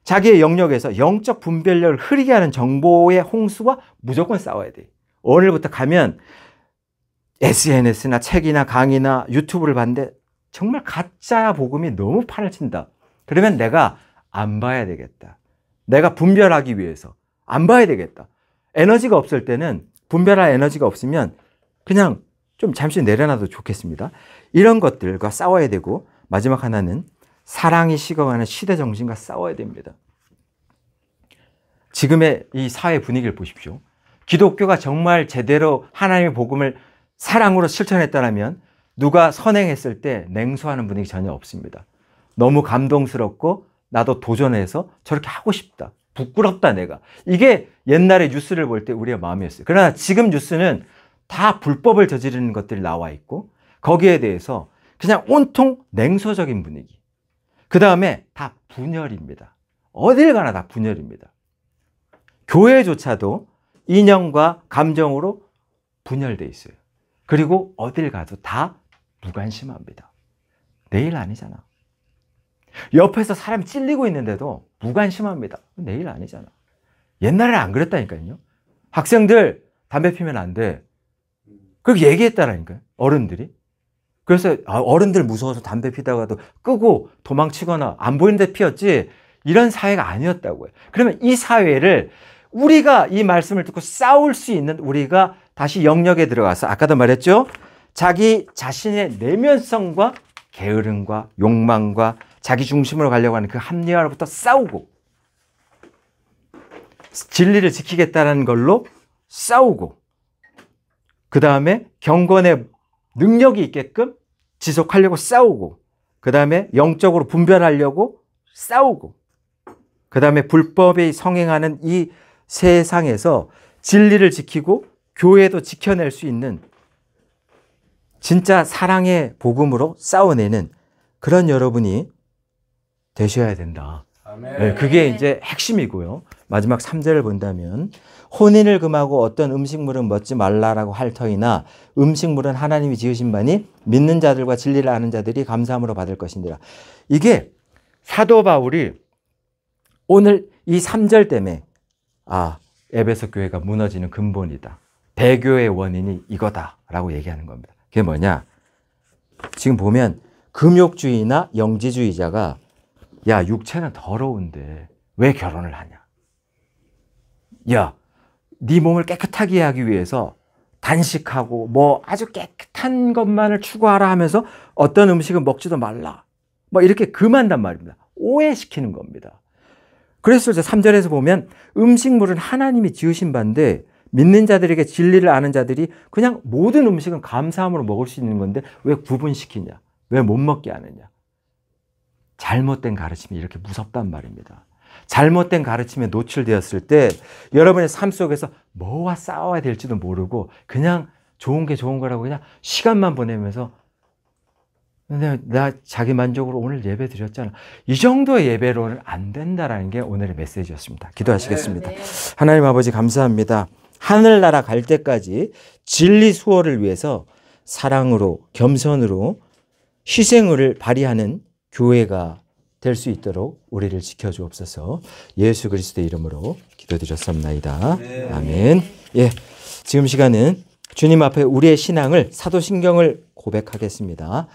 자기의 영역에서 영적 분별력을 흐리게 하는 정보의 홍수와 무조건 싸워야 돼. 오늘부터 가면 SNS나 책이나 강의나 유튜브를 봤는데 정말 가짜 복음이 너무 판을 친다. 그러면 내가 안 봐야 되겠다. 내가 분별하기 위해서 안 봐야 되겠다. 에너지가 없을 때는, 분별할 에너지가 없으면 그냥 좀 잠시 내려놔도 좋겠습니다. 이런 것들과 싸워야 되고, 마지막 하나는 사랑이 식어가는 시대 정신과 싸워야 됩니다. 지금의 이 사회 분위기를 보십시오. 기독교가 정말 제대로 하나님의 복음을 사랑으로 실천했다면 누가 선행했을 때 냉소하는 분위기 전혀 없습니다. 너무 감동스럽고 나도 도전해서 저렇게 하고 싶다. 부끄럽다 내가. 이게 옛날에 뉴스를 볼 때 우리의 마음이었어요. 그러나 지금 뉴스는 다 불법을 저지르는 것들이 나와 있고 거기에 대해서 그냥 온통 냉소적인 분위기. 그 다음에 다 분열입니다. 어딜 가나 다 분열입니다. 교회조차도 인형과 감정으로 분열돼 있어요. 그리고 어딜 가도 다 무관심합니다. 내일 아니잖아. 옆에서 사람 찔리고 있는데도 무관심합니다. 내일 아니잖아. 옛날에는 안 그랬다니까요. 학생들 담배 피면 안 돼. 그렇게 얘기했다라니까요. 어른들이. 그래서 어른들 무서워서 담배 피다가도 끄고 도망치거나 안 보이는데 피웠지 이런 사회가 아니었다고요. 그러면 이 사회를 우리가 이 말씀을 듣고 싸울 수 있는 우리가 다시 영역에 들어가서 아까도 말했죠. 자기 자신의 내면성과 게으름과 욕망과 자기 중심으로 가려고 하는 그 합리화로부터 싸우고 진리를 지키겠다는 걸로 싸우고 그 다음에 경건의 능력이 있게끔 지속하려고 싸우고 그 다음에 영적으로 분별하려고 싸우고 그 다음에 불법에 성행하는 이 세상에서 진리를 지키고 교회도 지켜낼 수 있는 진짜 사랑의 복음으로 싸워내는 그런 여러분이 되셔야 된다. 네, 그게 이제 핵심이고요. 마지막 3절을 본다면 혼인을 금하고 어떤 음식물은 먹지 말라라고 할 터이나 음식물은 하나님이 지으신 바니 믿는 자들과 진리를 아는 자들이 감사함으로 받을 것인지라. 이게 사도 바울이 오늘 이 3절 때문에 에베소 교회가 무너지는 근본이다. 배교의 원인이 이거다라고 얘기하는 겁니다. 그게 뭐냐? 지금 보면 금욕주의나 영지주의자가 야, 육체는 더러운데 왜 결혼을 하냐? 야, 네 몸을 깨끗하게 하기 위해서 단식하고 뭐 아주 깨끗한 것만을 추구하라 하면서 어떤 음식은 먹지도 말라. 뭐 이렇게 금한단 말입니다. 오해시키는 겁니다. 그래서 이제 3절에서 보면 음식물은 하나님이 지으신 바인데 믿는 자들에게 진리를 아는 자들이 그냥 모든 음식은 감사함으로 먹을 수 있는 건데 왜 구분시키냐? 왜 못 먹게 하느냐? 잘못된 가르침이 이렇게 무섭단 말입니다. 잘못된 가르침에 노출되었을 때 여러분의 삶 속에서 뭐와 싸워야 될지도 모르고 그냥 좋은 게 좋은 거라고 그냥 시간만 보내면서 나 자기 만족으로 오늘 예배 드렸잖아. 이 정도의 예배로는 안 된다라는 게 오늘의 메시지였습니다. 기도하시겠습니다. 하나님 아버지 감사합니다. 하늘나라 갈 때까지 진리 수호를 위해서 사랑으로 겸손으로 희생을 발휘하는 교회가 될 수 있도록 우리를 지켜주옵소서. 예수 그리스도의 이름으로 기도드렸습니다. 아멘. 예, 지금 시간은 주님 앞에 우리의 신앙을 사도신경을 고백하겠습니다.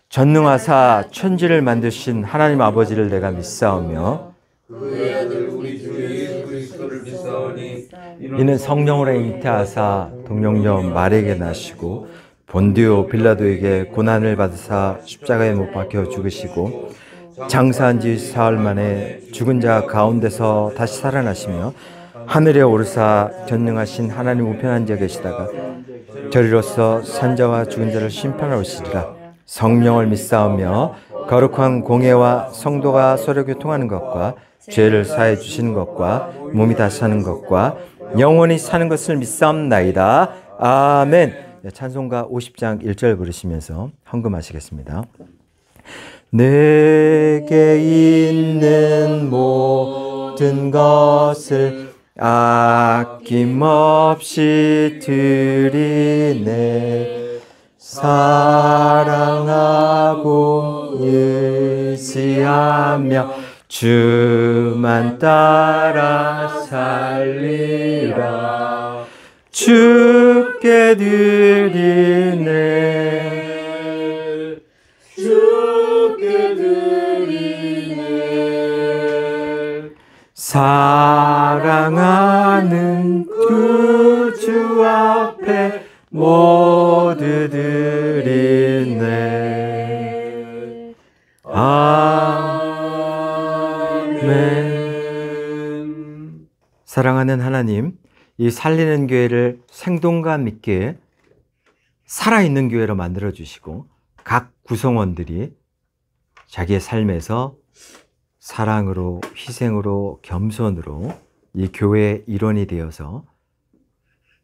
전능하사 천지를 만드신 하나님 아버지를 내가 믿사오며 그의 아들 우리 주 예수 그리스도를 믿사오니 이는 성령으로 잉태하사 동정녀 마리에게 나시고 본디오 빌라도에게 고난을 받으사 십자가에 못 박혀 죽으시고 장사한 지 사흘 만에 죽은 자 가운데서 다시 살아나시며 하늘에 오르사 전능하신 하나님 우편한 자 계시다가 저리로서 산자와 죽은 자를 심판하러 오시리라. 성령을 믿사오며 거룩한 공예와 성도가 서로 교통하는 것과 죄를 사해 주시는 것과 몸이 다시 사는 것과 영원히 사는 것을 믿사옵나이다. 아멘. 찬송가 50장 1절 부르시면서 헌금하시겠습니다. 내게 있는 모든 것을 아낌없이 드리네. 사랑하고 의지하며 주만 따라 살리라. 주께 드리네. 주께 드리네. 사랑하는 구주 앞에 모두 드리네. 아멘. 사랑하는 하나님, 이 살리는 교회를 생동감 있게 살아있는 교회로 만들어 주시고 각 구성원들이 자기의 삶에서 사랑으로, 희생으로, 겸손으로 이 교회의 일원이 되어서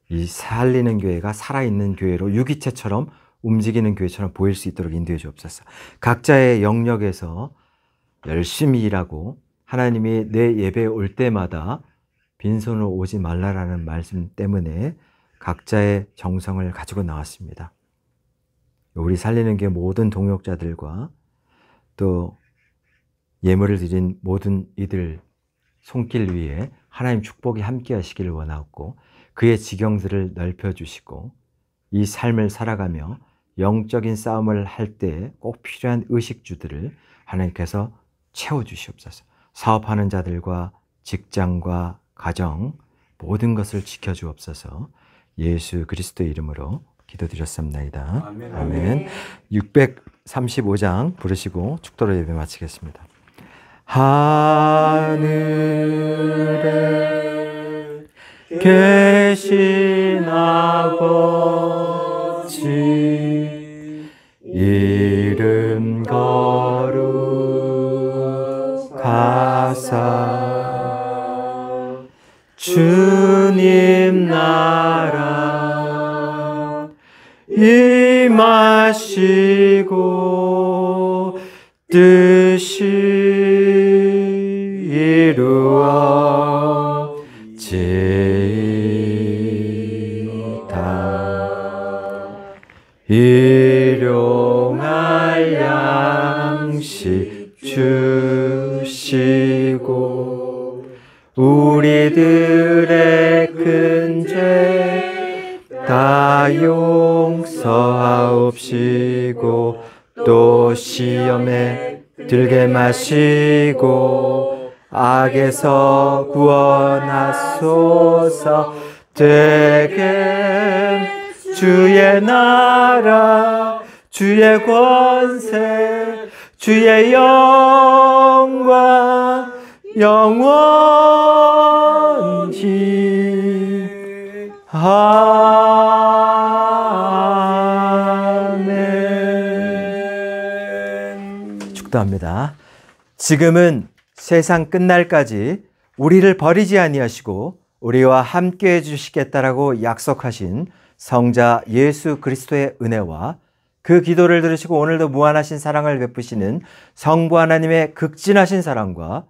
이 살리는 교회가 살아있는 교회로 유기체처럼 움직이는 교회처럼 보일 수 있도록 인도해 주옵소서. 각자의 영역에서 열심히 일하고 하나님이 내 예배에 올 때마다 빈손으로 오지 말라라는 말씀 때문에 각자의 정성을 가지고 나왔습니다. 우리 살리는 교회 모든 동역자들과 또 예물을 드린 모든 이들 손길 위에 하나님 축복이 함께 하시기를 원하고 그의 지경들을 넓혀주시고 이 삶을 살아가며 영적인 싸움을 할 때 꼭 필요한 의식주들을 하나님께서 채워주시옵소서. 사업하는 자들과 직장과 가정 모든 것을 지켜주옵소서. 예수 그리스도의 이름으로 기도드렸습니다. 아멘. 아멘. 635장 부르시고 축도로 예배 마치겠습니다. 하늘에 계신 아버지 이름 거룩하사 주님 나라 임하시고 뜻이 이루어지이다. 일용할 양식 주시고 우리들의 큰 죄 다 용서하옵시고 또 시험에 들게 마시고 악에서 구원하소서. 되게 주의 나라 주의 권세 주의 영광 영원히 아멘. 축도합니다. 지금은 세상 끝날까지 우리를 버리지 아니하시고 우리와 함께 해주시겠다라고 약속하신 성자 예수 그리스도의 은혜와 그 기도를 들으시고 오늘도 무한하신 사랑을 베푸시는 성부 하나님의 극진하신 사랑과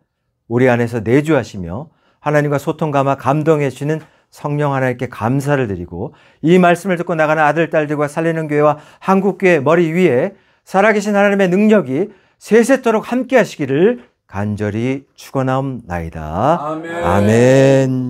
우리 안에서 내주하시며 하나님과 소통 감화 감동해 주시는 성령 하나님께 감사를 드리고 이 말씀을 듣고 나가는 아들, 딸들과 살리는 교회와 한국교회 머리 위에 살아계신 하나님의 능력이 세세토록 함께 하시기를 간절히 축원하옵나이다. 아멘. 아멘.